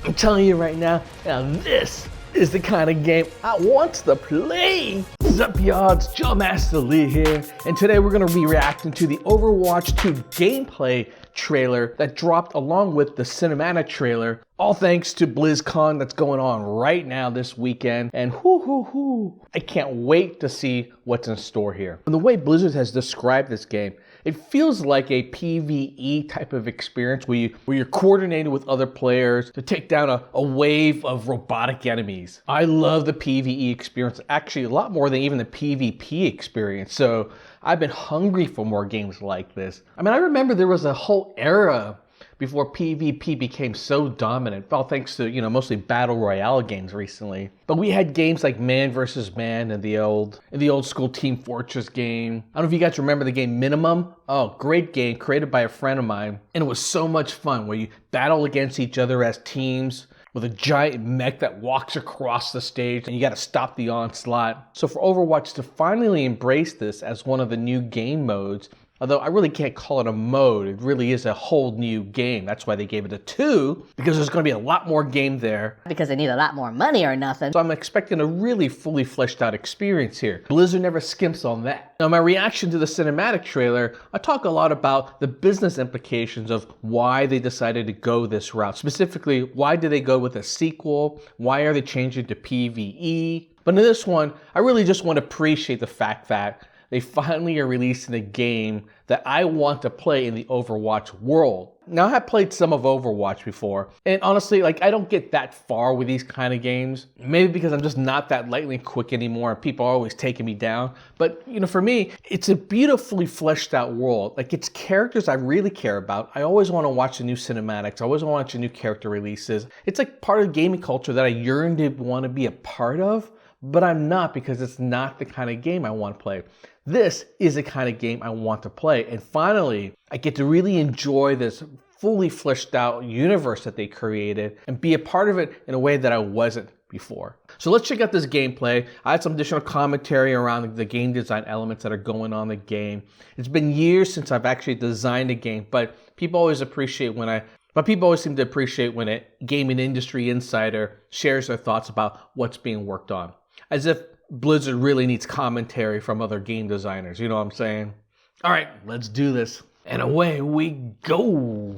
I'm telling you right now, this is the kind of game I want to play. What's up, y'all? It's Joe Master Lee here, and today we're gonna be reacting to the Overwatch 2 gameplay trailer that dropped along with the cinematic trailer, all thanks to BlizzCon that's going on right now this weekend. And I can't wait to see what's in store here. And the way Blizzard has described this game, it feels like a PVE type of experience where you're coordinating with other players to take down a wave of robotic enemies. I love the PVE experience, actually a lot more than even the PvP experience. So I've been hungry for more games like this. I mean, I remember there was a whole era before PvP became so dominant, all thanks to, mostly battle royale games recently. But we had games like Man vs. Man and the old school Team Fortress game. I don't know if you guys remember the game Minimum. Oh, great game created by a friend of mine. And it was so much fun where you battle against each other as teams with a giant mech that walks across the stage and you gotta stop the onslaught. So for Overwatch to finally embrace this as one of the new game modes, although I really can't call it a mode, it really is a whole new game. That's why they gave it a 2, because there's gonna be a lot more game there. Because they need a lot more money or nothing. So I'm expecting a really fully fleshed out experience here. Blizzard never skimps on that. Now, my reaction to the cinematic trailer, I talk a lot about the business implications of why they decided to go this route. Specifically, why did they go with a sequel? Why are they changing to PVE? But in this one, I really just want to appreciate the fact that they finally are releasing a game that I want to play in the Overwatch world. Now, I have played some of Overwatch before, and honestly, I don't get that far with these kind of games. Maybe because I'm just not that lightning quick anymore, and people are always taking me down. But, for me, it's a beautifully fleshed out world. It's characters I really care about. I always want to watch the new cinematics. I always want to watch the new character releases. It's like part of gaming culture that I yearn to want to be a part of, but I'm not, because it's not the kind of game I want to play. This is the kind of game I want to play. And finally, I get to really enjoy this fully fleshed out universe that they created and be a part of it in a way that I wasn't before. So let's check out this gameplay. I had some additional commentary around the game design elements that are going on in the game. It's been years since I've actually designed a game, but people always seem to appreciate when a gaming industry insider shares their thoughts about what's being worked on. As if Blizzard really needs commentary from other game designers, you know what I'm saying? All right, let's do this. And away we go.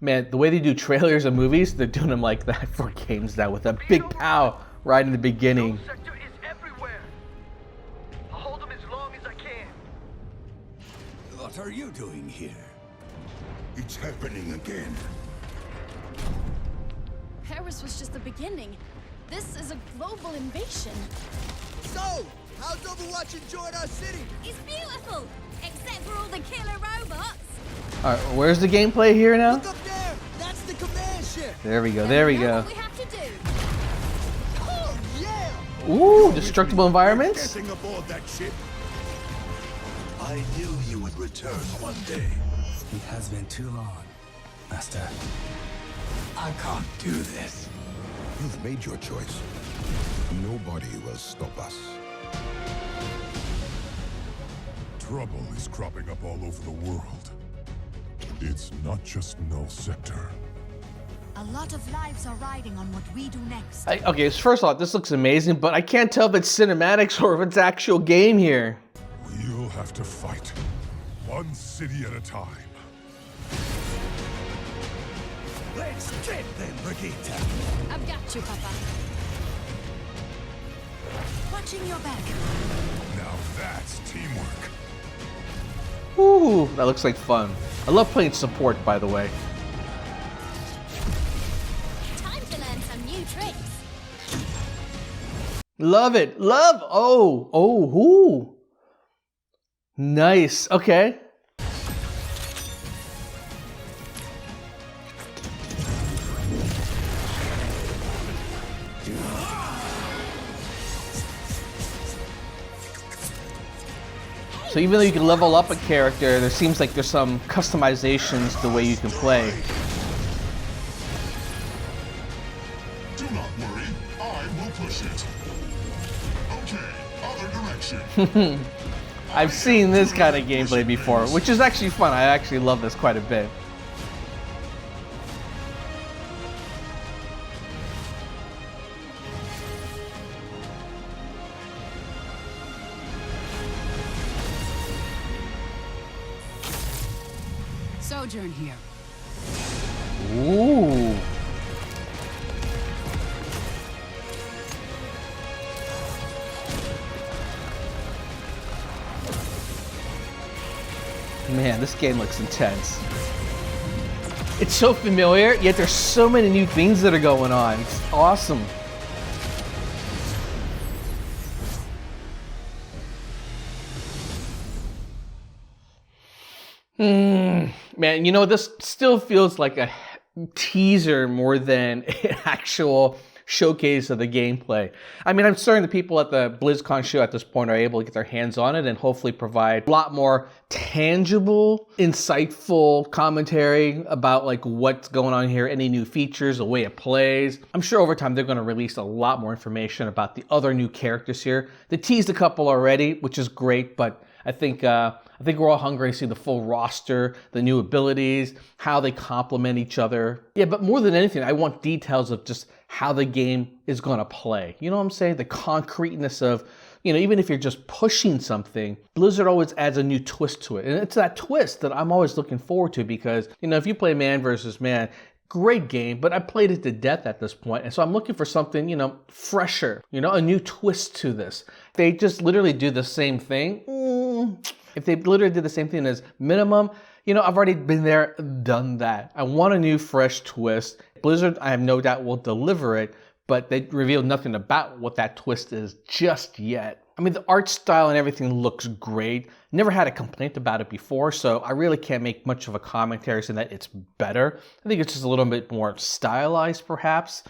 Man, the way they do trailers and movies, they're doing them like that for games now, with a big pow right in the beginning. Sector is everywhere. I'll hold them as long as I can. What are you doing here? It's happening again. Paris was just the beginning. This is a global invasion. So, how's Overwatch enjoying our city? It's beautiful, except for all the killer robots. All right, where's the gameplay here now? Look up there! That's the command ship! There we go, there we Know go. what we have to do. Oh, yeah! Ooh, destructible environments? Getting aboard that ship. I knew you would return one day. It has been too long, Master. I can't do this. You've made your choice. Nobody will stop us. Trouble is cropping up all over the world. It's not just Null Sector. A lot of lives are riding on what we do next. Okay, so first off, this looks amazing, but I can't tell if it's cinematics or if it's actual game here. We'll have to fight, one city at a time. Let's get them, Brigitte. I've got you, Papa. Watching your back. Now that's teamwork. Ooh, that looks like fun. I love playing support, by the way. Time to learn some new tricks. Love it, love, ooh. Nice, okay. So even though you can level up a character, there seems like there's some customizations the way you can play. Do not worry, I will push it. Okay, other direction. I've seen this kind of gameplay before, which is actually fun. I actually love this quite a bit. Sojourn here. Ooh. Man, this game looks intense. It's so familiar, yet there's so many new things that are going on. It's awesome. Man, you know, this still feels like a teaser more than an actual showcase of the gameplay. I mean, I'm certain the people at the BlizzCon show at this point are able to get their hands on it and hopefully provide a lot more tangible, insightful commentary about like what's going on here, any new features, the way it plays. I'm sure over time they're going to release a lot more information about the other new characters here. They teased a couple already, which is great, but I think we're all hungry to see the full roster, the new abilities, how they complement each other. Yeah, but more than anything, I want details of just how the game is going to play. You know what I'm saying? The concreteness of, you know, even if you're just pushing something, Blizzard always adds a new twist to it. And it's that twist that I'm always looking forward to because, you know, if you play man versus man, great game, but I played it to death at this point. And so I'm looking for something, you know, fresher, you know, a new twist to this. They just literally do the same thing. If they literally did the same thing as minimum, you know, I've already been there, done that. I want a new, fresh twist. Blizzard, I have no doubt, will deliver it, but they revealed nothing about what that twist is just yet. I mean, the art style and everything looks great. Never had a complaint about it before, so I really can't make much of a commentary saying that it's better. I think it's just a little bit more stylized, perhaps.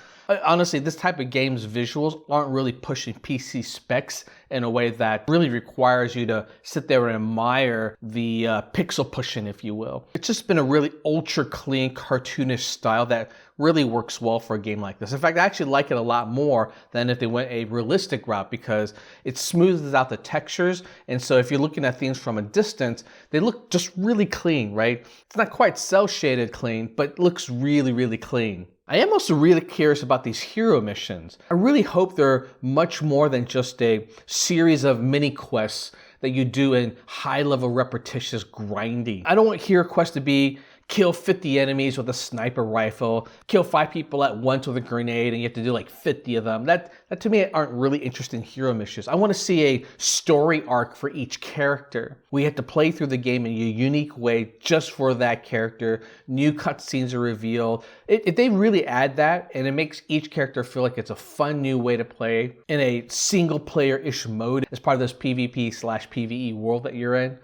Honestly, this type of game's visuals aren't really pushing PC specs in a way that really requires you to sit there and admire the pixel pushing, if you will. It's just been a really ultra clean, cartoonish style that really works well for a game like this. In fact, I actually like it a lot more than if they went a realistic route because it smooths out the textures. And so if you're looking at things from a distance, they look just really clean, right? It's not quite cel shaded clean, but it looks really, really clean. I am also really curious about these hero missions. I really hope they're much more than just a series of mini quests that you do in high-level repetitious grinding. I don't want hero quests to be kill 50 enemies with a sniper rifle, kill 5 people at once with a grenade, and you have to do like 50 of them. That to me aren't really interesting hero missions. I want to see a story arc for each character. We have to play through the game in a unique way just for that character. New cutscenes are revealed. If they really add that, and it makes each character feel like it's a fun new way to play in a single player-ish mode as part of this PvP/PVE world that you're in,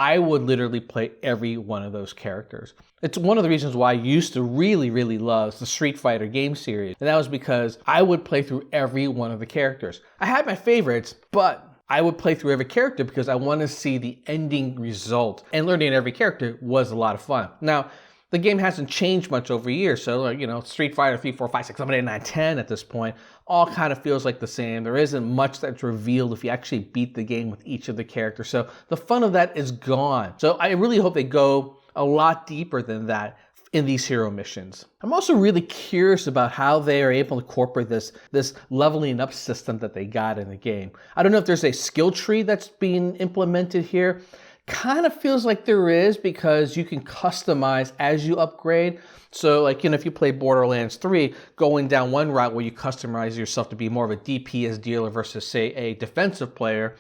I would literally play every one of those characters. It's one of the reasons why I used to really, really love the Street Fighter game series. And that was because I would play through every one of the characters. I had my favorites, but I would play through every character because I want to see the ending result. And learning every character was a lot of fun. Now, the game hasn't changed much over years, so you know, Street Fighter 3, 4, 5, 6, 7, 8, 9, 10 at this point all kind of feels like the same. There isn't much that's revealed if you actually beat the game with each of the characters, so the fun of that is gone. So I really hope they go a lot deeper than that in these hero missions. I'm also really curious about how they are able to incorporate this leveling up system that they got in the game. I don't know if there's a skill tree that's being implemented here. Kind of feels like there is because you can customize as you upgrade. So like, you know, if you play Borderlands 3, going down one route where you customize yourself to be more of a DPS dealer versus say a defensive player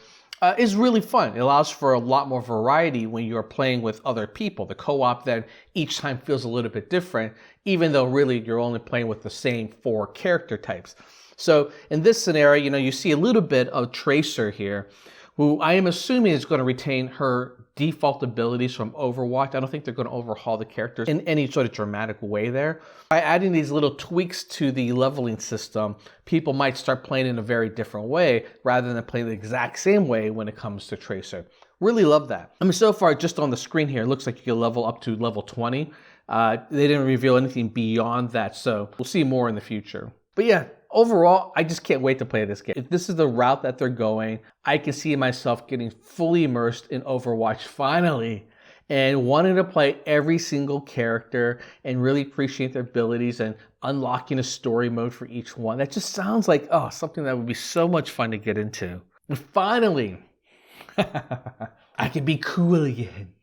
is really fun. It allows for a lot more variety when you're playing with other people. The co-op then each time feels a little bit different, even though really you're only playing with the same 4 character types. So in this scenario, you know, you see a little bit of Tracer here, who I am assuming is going to retain her default abilities from Overwatch. I don't think they're going to overhaul the characters in any sort of dramatic way there. By adding these little tweaks to the leveling system, people might start playing in a very different way rather than playing the exact same way when it comes to Tracer. Really love that. I mean, so far, just on the screen here, it looks like you can level up to level 20. They didn't reveal anything beyond that, so we'll see more in the future. But yeah, overall, I just can't wait to play this game. If this is the route that they're going, I can see myself getting fully immersed in Overwatch finally, and wanting to play every single character and really appreciate their abilities and unlocking a story mode for each one. That just sounds like, oh, something that would be so much fun to get into. And finally, I can be cool again.